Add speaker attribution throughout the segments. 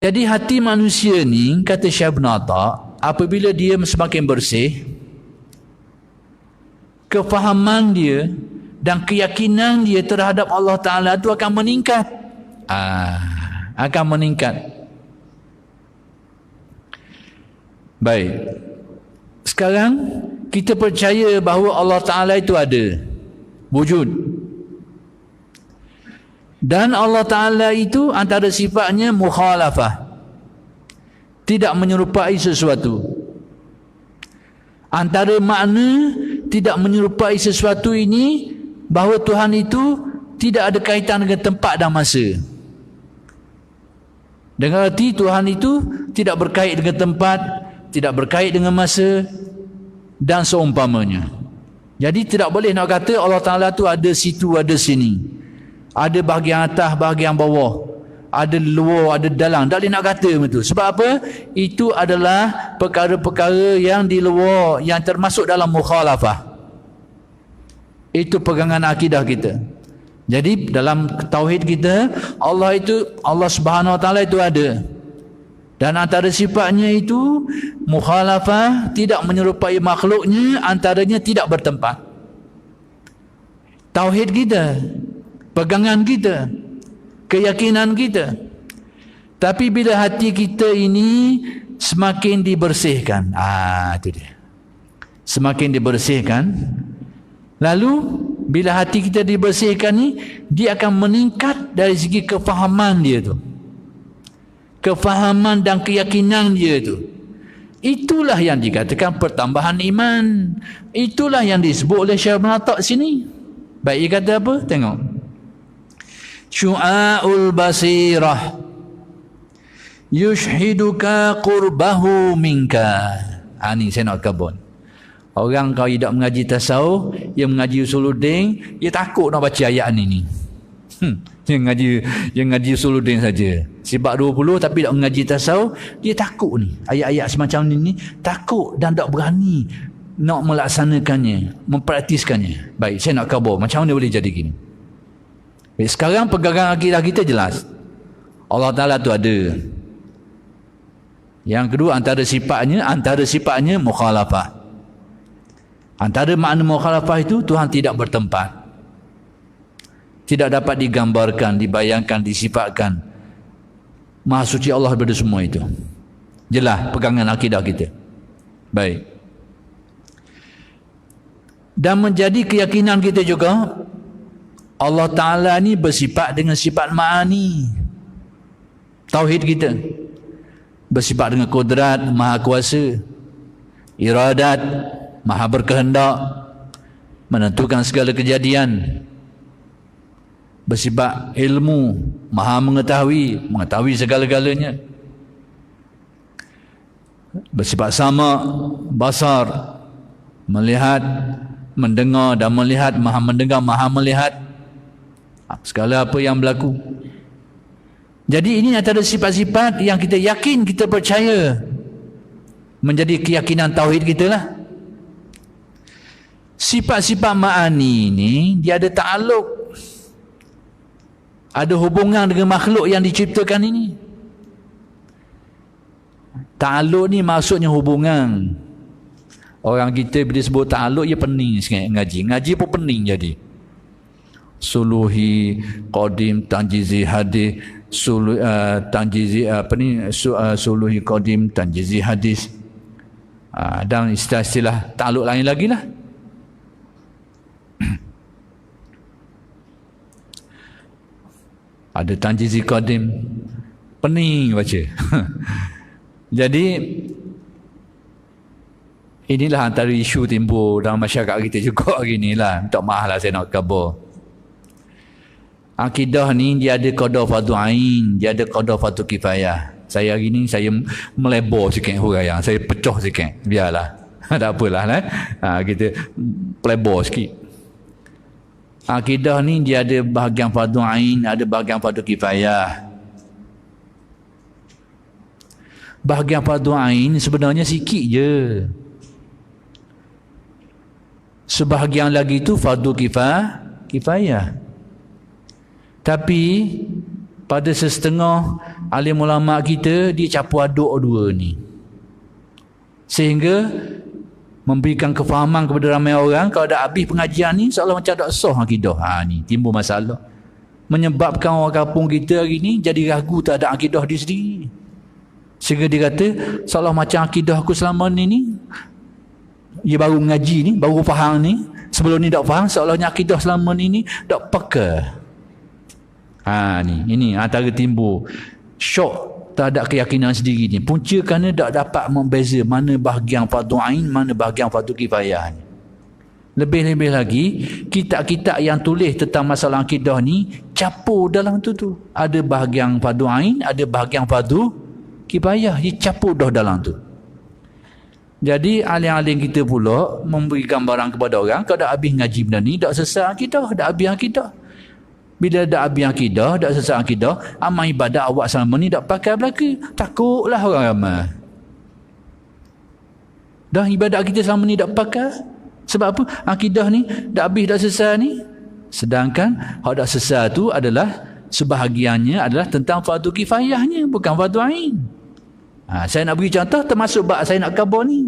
Speaker 1: Jadi hati manusia ni, kata Syekh Ibn Atta', apabila dia semakin bersih, kefahaman dia dan keyakinan dia terhadap Allah Ta'ala itu akan meningkat. Akan meningkat. Baik. Sekarang kita percaya bahawa Allah Ta'ala itu ada, wujud. Dan Allah Ta'ala itu antara sifatnya mukhalafah, tidak menyerupai sesuatu. Antara makna tidak menyerupai sesuatu ini, bahawa Tuhan itu tidak ada kaitan dengan tempat dan masa. Dengan arti Tuhan itu tidak berkait dengan tempat, tidak berkait dengan masa dan seumpamanya. Jadi tidak boleh nak kata Allah Ta'ala tu ada situ, ada sini, ada bahagian atas, bahagian bawah, ada luar, ada dalam. Tak boleh nak kata betul. Sebab apa? Itu adalah perkara-perkara yang di luar, yang termasuk dalam mukhalafah. Itu pegangan akidah kita. Jadi dalam tauhid kita, Allah Subhanahu Wa Taala itu ada. Dan antara sifatnya itu mukhalafah, tidak menyerupai makhluknya, antaranya tidak bertempat. Tauhid kita, pegangan kita, keyakinan kita. Tapi bila hati kita ini semakin dibersihkan, itu dia, semakin dibersihkan, lalu bila hati kita dibersihkan ni, dia akan meningkat dari segi kefahaman dia tu, kefahaman dan keyakinan dia tu. Itulah yang dikatakan pertambahan iman. Itulah yang disebut oleh Syekh Ibn Atta' sini. Baik, dia kata apa? Tengok. Syu'aul basirah yushhiduka qurbahu minka. Ni saya nak kabun. Orang kalau tidak mengaji tasawuf, dia mengaji usuluddin, dia takut nak baca ayat ni. Dia ngaji usuluddin saja. Sibak 20 tapi tak mengaji tasawuf, dia takut ni. Ayat-ayat semacam ni takut dan tak berani nak melaksanakannya, mempraktiskannya. Baik, saya nak kabur. Macam mana boleh jadi gini? Baik, sekarang pegangan akidah kita jelas. Allah Ta'ala tu ada. Yang kedua, antara sifatnya mukhalafah. Antara makna mukhalafah itu, Tuhan tidak bertempat, tidak dapat digambarkan, dibayangkan, disifatkan. Maha suci Allah daripada semua itu. Jelas pegangan akidah kita. Baik. Dan menjadi keyakinan kita juga, Allah Ta'ala ni bersifat dengan sifat ma'ani. Tauhid kita bersifat dengan kudrat, maha kuasa, iradat, maha berkehendak, menentukan segala kejadian, bersifat ilmu, maha mengetahui segala-galanya, bersifat sama, basar, melihat, mendengar dan melihat, maha mendengar, maha melihat segala apa yang berlaku. Jadi ini antara sifat-sifat yang kita yakin, kita percaya, menjadi keyakinan tauhid kita lah. Sifat-sifat ma'ani ini dia ada ta'aluk, ada hubungan dengan makhluk yang diciptakan ini. Ta'aluk ni maksudnya hubungan. Orang kita bila sebut ta'aluk, dia pening sikit ngaji pun pening jadi. Suluhi, qadim, tanjizi, hadis, suluhi, qadim, tanjizi, hadis, dan istilah-istilah ta'aluk lain lagi lah. Ada tanjizi qadim, pening baca. Jadi inilah antara isu timbul dalam masyarakat kita juga hari ni lah. Minta maaf lah saya nak kabur. Akidah ni dia ada qada fardu ain, dia ada qada fardu kifayah. Saya hari ni saya melebor sikit huraian, saya pecah sikit, biarlah. Tak apalah lah. Kita pelebor sikit. Akidah ni dia ada bahagian fardu ain, ada bahagian fardu kifayah. Bahagian fardu ain sebenarnya sikit je. Sebahagian lagi tu fardu kifayah. Tapi pada sesetengah alim ulama kita dia campur aduk dua ni, sehingga memberikan kefahaman kepada ramai orang kalau dah habis pengajian ni seolah macam tak sah akidah. Ni timbul masalah, menyebabkan orang kampung kita hari ni jadi ragu tak ada akidah dia sendiri, sehingga dia kata seolah macam akidah aku selama ni dia baru mengaji ni, baru faham ni, sebelum ni tak faham, seolahnya akidah selama ni tak pakai. Ini antara timbul syok terhadap keyakinan sendiri ni, punca kerana tak dapat membeza mana bahagian fardu ain, mana bahagian fardu kifayah ni. Lebih-lebih lagi kitab-kitab yang tulis tentang masalah akidah ni capur dalam tu. Ada bahagian fardu ain, ada bahagian fardu kifayah, dia capur dah dalam tu. Jadi alim-alim kita pula memberi gambaran kepada orang, kalau dah habis ngaji benda ni dak selesai akidah, dak habis akidah. Bila dak habis akidah, dak selesai akidah, amal ibadat awak selama ni dak pakai belaka. Takutlah orang ramai. Dah ibadat kita selama ni dak pakai. Sebab apa? Akidah ni dak habis dak selesai ni. Sedangkan hak dak selesai tu adalah sebahagiannya adalah tentang fardu kifayahnya, bukan fardu ain. Saya nak beri contoh termasuk bab saya nak khabar ni.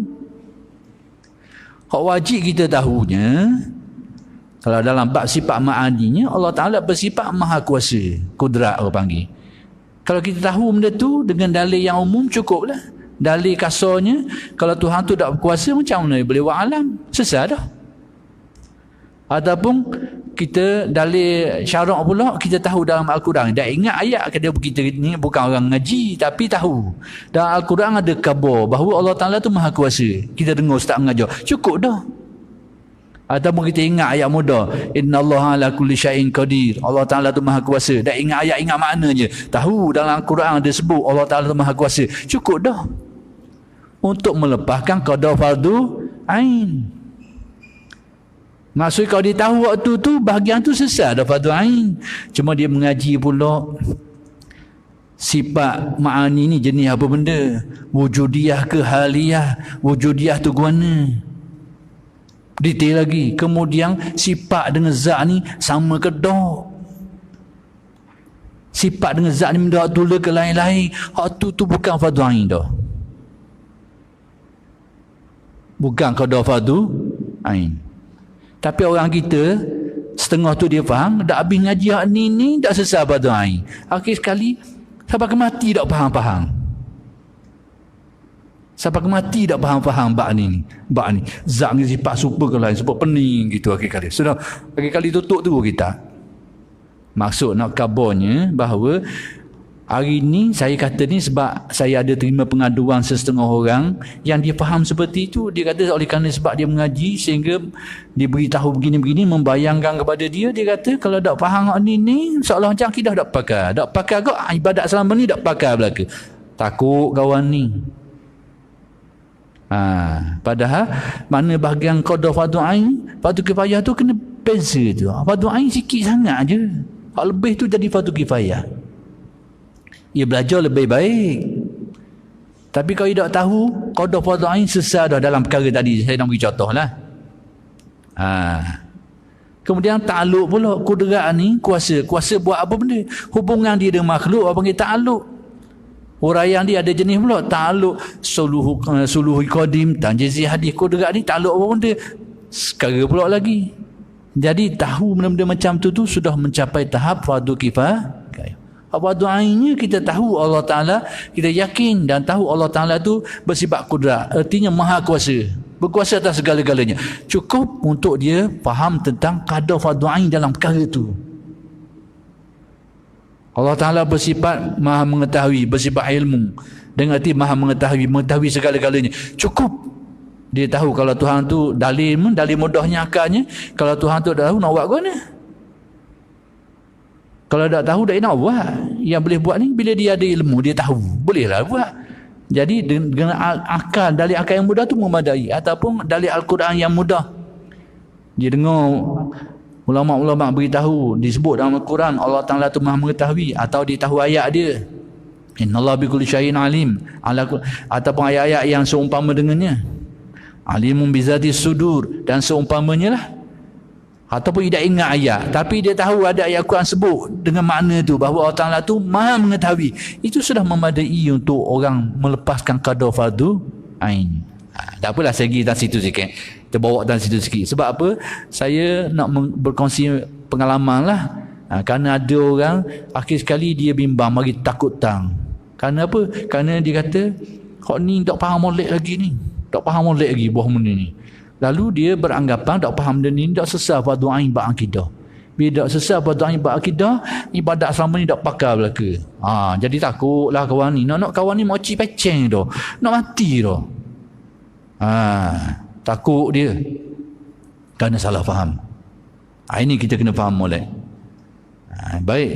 Speaker 1: Hak wajib kita tahunya, kalau dalam bab sifat ma'aninya, Allah Ta'ala bersifat maha kuasa, kudrat orang panggil. Kalau kita tahu benda tu dengan dalil yang umum cukuplah. Dalil kasarnya, kalau Tuhan tu tak berkuasa, macam mana boleh buat alam? Sesat dah. Ataupun kita dalil syarak pula, kita tahu dalam Al-Quran. Dah ingat ayat kata kita ni bukan orang ngaji, tapi tahu dalam Al-Quran ada khabar bahawa Allah Ta'ala tu maha kuasa. Kita dengar ustaz mengajar, cukup dah. Ataupun kita ingat ayat mudah, innallaha ala kulli syai'in qadir, Allah Ta'ala tu maha kuasa. Dah ingat ayat, ingat maknanya, tahu dalam Al-Quran ada sebut Allah Ta'ala tu maha kuasa, cukup dah untuk melepaskan qada fardu ain. Maksud kalau dia tahu waktu tu bahagian tu sesat dah fardu ain, cuma dia mengaji pula sifat ma'ani ni jenis apa benda, wujudiyah ke haliyah, wujudiyah tu guna detail lagi, kemudian sifat dengan zat ni sama ke tak, sifat dengan zat ni mendak tula ke lain-lain, hak tu bukan fardu ain dah, bukan qada fardu ain. Tapi orang kita setengah tu dia faham, dah habis ngaji hak ni dah selesai fardu ain, akhir sekali sampai ke mati tak faham-faham, sampai ke mati tak faham-faham bab ni zat ni sifat super ke lain, sebab pening gitu. Akhir kali sudah, akhir kali tutup tu kita. Maksud nak kabarnya bahawa hari ni saya kata ni sebab saya ada terima pengaduan setengah orang yang dia faham seperti itu. Dia kata oleh kerana sebab dia mengaji sehingga dia beritahu begini-begini, membayangkan kepada dia, dia kata kalau tak faham ni seolah macam akidah tak pakai kau ibadat selama ni tak pakai belaka. Takut kawan ni. Padahal mana bahagian qada fardu ain, fardu kifayah tu kena beza tu. Fardu ain sikit sangat je, hak lebih tu jadi fardu kifayah. Ia belajar lebih baik. Tapi kalau dia tak tahu qada fardu ain sesat dah dalam perkara tadi saya nak bagi contoh lah. Kemudian takluk pula, kudrat ni kuasa buat apa benda, hubungan dia dengan makhluk apa panggil takluk. Huraian dia ada jenis pula, takluk suluhu qadim, tanjizi hadis, kudrat ni takluk apa benda sekarang pula lagi. Jadi tahu benda-benda macam tu sudah mencapai tahap fardu kifayah. Fardu ainnya kita tahu Allah Ta'ala, kita yakin dan tahu Allah Ta'ala tu bersifat kudrat, artinya maha kuasa, berkuasa atas segala-galanya. Cukup untuk dia faham tentang qada fardu ain dalam perkara tu. Allah Ta'ala bersifat maha mengetahui, bersifat ilmu, dengan arti maha mengetahui segala-galanya. Cukup dia tahu kalau Tuhan tu dalil mudahnya akalnya, kalau Tuhan tu dah tahu nak buat ke mana. Kalau tak tahu tak nak buat. Yang boleh buat ni bila dia ada ilmu, dia tahu, bolehlah buat. Jadi dengan akal, dalil akal yang mudah tu memadai, ataupun dalil Al-Quran yang mudah. Dia dengar ulama-ulama beritahu, disebut dalam Al-Quran Allah Ta'ala tu maha mengetahui, atau dia tahu ayat dia, innallaha bikulli syai'in alim, ataupun ayat-ayat yang seumpama dengannya, alimun bizati sudur dan seumpamanya lah. ataupun tidak ingat ayat, tapi dia tahu ada ayat Quran sebut dengan makna tu, bahawa Allah Ta'ala tu maha mengetahui, itu sudah memadai untuk orang melepaskan qada fardu ain. Tak apalah, saya pergi atas situ sikit, terbawa atas situ sikit. Sebab apa? Saya nak berkongsi pengalaman lah. Kerana ada orang akhir sekali dia bimbang, mari takut tang. Kerana apa? Kerana dia kata, kok ni tak faham molek lagi ni, tak faham molek lagi buah benda ni. Lalu dia beranggapan tak faham benda ni, tak sesat fardu ain bab akidah. Bila tak sesat fardu ain bab akidah, ibadat selama ni tak pakar belaka. Jadi takutlah kawan ni. Nak kawan ni moci peceng tu, nak mati tu. Takut dia kerana salah faham. Ini kita kena faham molek. Baik.